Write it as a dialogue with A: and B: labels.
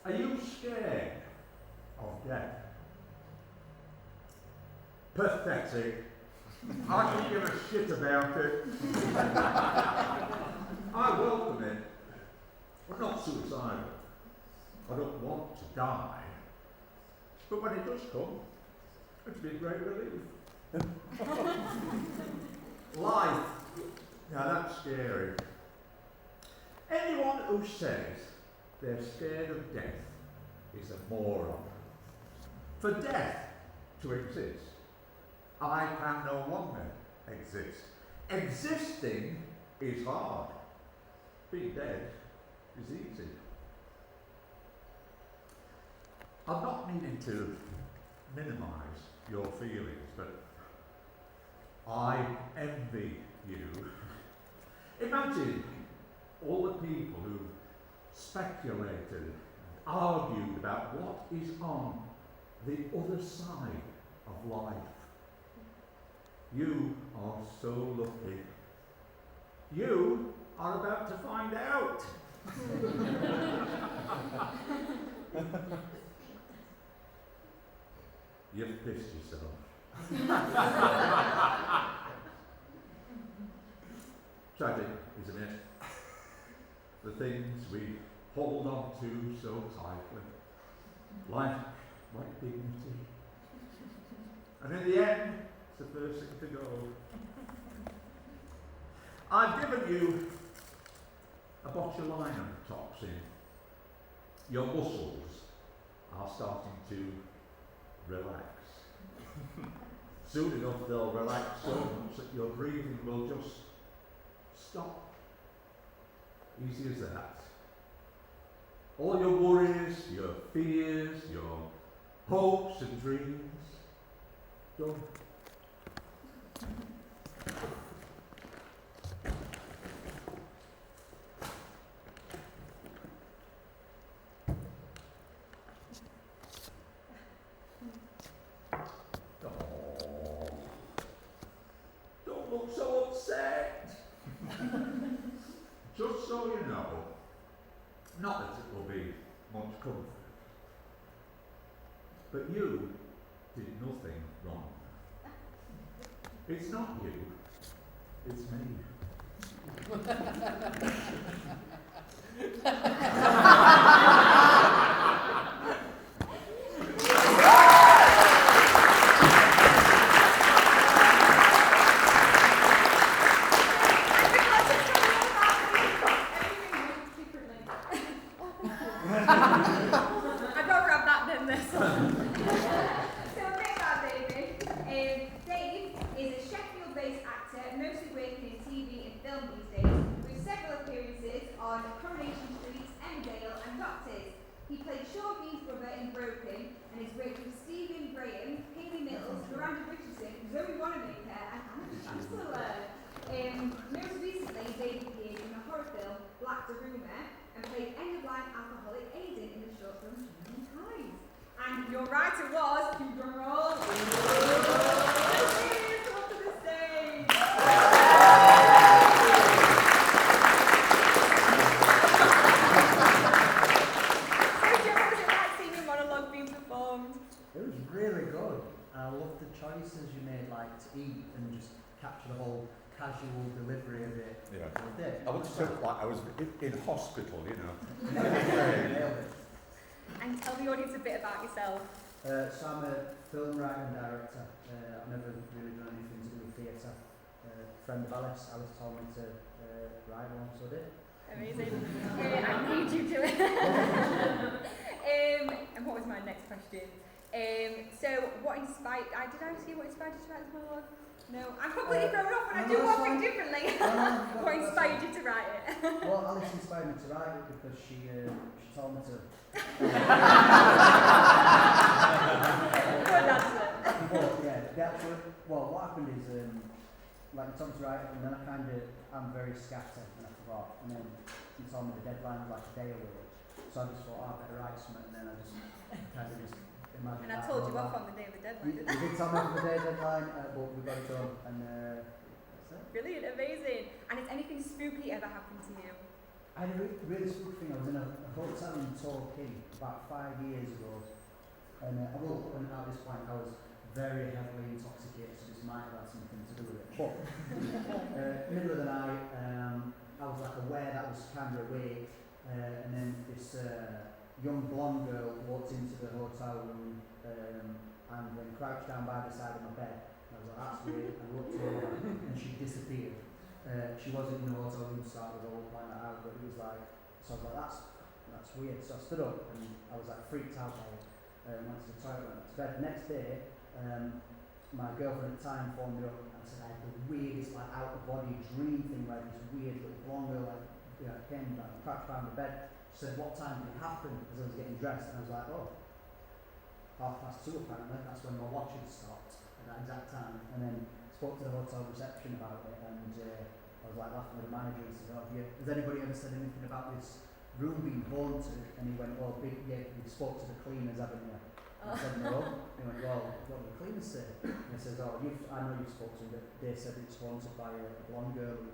A: Are you scared of death? Pathetic. I don't give a shit about it. I welcome it. I'm not suicidal. I don't want to die. But when it does come, it'll be a great relief. Life. Now that's scary. Anyone who says they're scared of death is a moron. For death to exist, I can no longer exist. Existing is hard. Being dead is easy. I'm not meaning to minimise your feelings, but I envy you. Imagine all the people who speculated and argued about what is on the other side of life. You are so lucky. You are about to find out. You've pissed yourself. Tragic, isn't it? The things we hold on to so tightly. Life, like dignity. And in the end, it's the first thing to go. I've given you a botulinum toxin. Your muscles are starting to relax. Soon enough they'll relax so much that your breathing will just stop. Easy as that. All your worries, your fears, your hopes and dreams, done. Don't look so upset. Just so you know, not that it will be much comfort, but you did nothing wrong. It's not you, it's me. In hospital, you know.
B: And tell the audience a bit about yourself.
C: So I'm a film writer and director. I've never really done anything to do with theatre. Friend of Alice told me to write one, so I did.
B: Amazing. I need you to it. And what was my next question? So what inspired, did I ask you what inspired you to write this monologue? No, I'm completely thrown off when I do one thing differently. What inspired you to write it?
C: Well, Alice inspired me to write it because she told me to.
B: Good answer.
C: But yeah, what happened is, like you told me to write it, and then I'm very scattered, and I forgot, and then you told me the deadline was like a day away, so I just thought, I better write something, and then I just kind of imagine.
B: And I told you off on the day of the deadline,
C: didn't I? You did tell me on the day of the deadline, but we got it done, and that's it.
B: Brilliant, amazing. And has anything spooky ever happened to you?
C: I had a really spooky thing. I was in a hotel in Torquay about 5 years ago, and I will point out at this point I was very heavily intoxicated, so this might have had something to do with it. But middle of the night, I was like aware that I was kind of awake, and then this young blonde girl walked into the hotel room and then crouched down by the side of my bed. I was like, that's weird. I looked over and she disappeared. She wasn't in the hotel room to start with, I won't point that out, but it was like, so I was like, that's weird. So I stood up and I was like freaked out by it. Went to the toilet, went to bed. Next day, my girlfriend at the time phoned me up and said I had the weirdest like out of body dream thing, like this weird little blonde girl like came like crouched behind the bed. She said, what time did it happen? Because I was getting dressed, and I was like, oh, 2:30 apparently. That's when my watch had stopped at that exact time. And then spoke to the hotel reception about it, and I was like laughing with the manager and said, oh, has anybody ever said anything about this room being haunted? And he went, well, yeah, we spoke to the cleaners, haven't you? I said, no. He went, well, what did the cleaners say? And he says, oh, I know you spoke to them, but they said it's haunted by a blonde girl who